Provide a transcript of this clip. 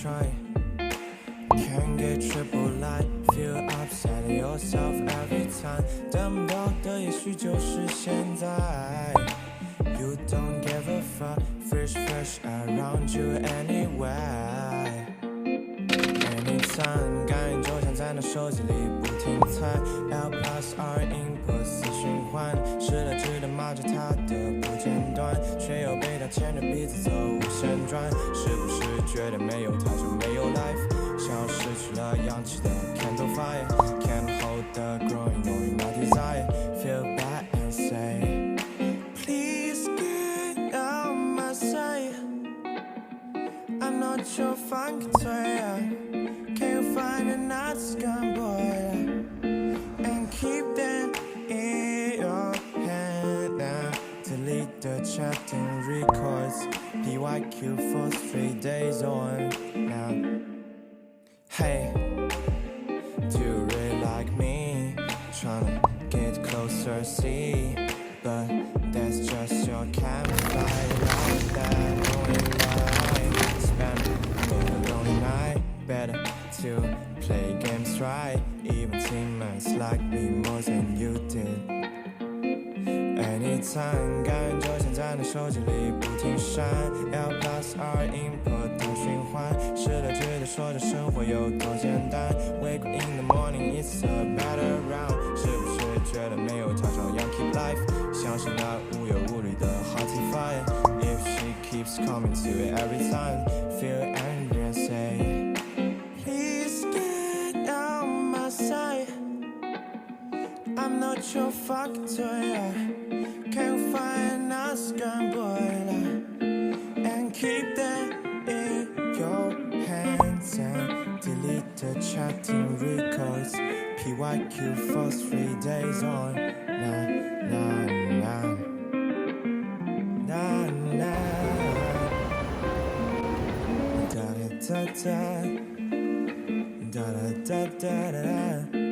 try. Can't get triple light, feel upset at yourself every time. 等不到的也许就是现在。You don't give a fuck, fresh around you anyway. Anytime 感应就像在那手机里不停猜 L plus R input 死循环，失了智的骂着他的不间断，却又被他牵着鼻子走无限转。是不是觉得没有他就没有 life， 像失去了氧气的 candle fire， Can't hold the growing knowing my desire， Feel bad and say Please get out my sight， I'm not your fucking toy。Can you find another scum boy and keep them in your hand now? Delete the chatting records, PYQ for 3 days on now. Hey, do you really like me? Tryna get closer, see, but that's just your campfire like that. Only night, spend a lonely night, better to play games right, even teammates like me more than you did. Anytime 感觉就像在那手机里不停闪 L plus R input 的循环，失了智的说着生活有多简单。Wake up in the morning, it's a better round， 是不是觉得没有他照样 keep life， 像是那无忧无虑的 hearty fire。 If she keeps coming to it every time, feel angry and say I'm not your fucking toy. Can you find a scum boy and keep them in your hands and delete the chatting records, PYQ for 3 days on. Nah, nah, nah, nah, nah. Da da da da da da da da da.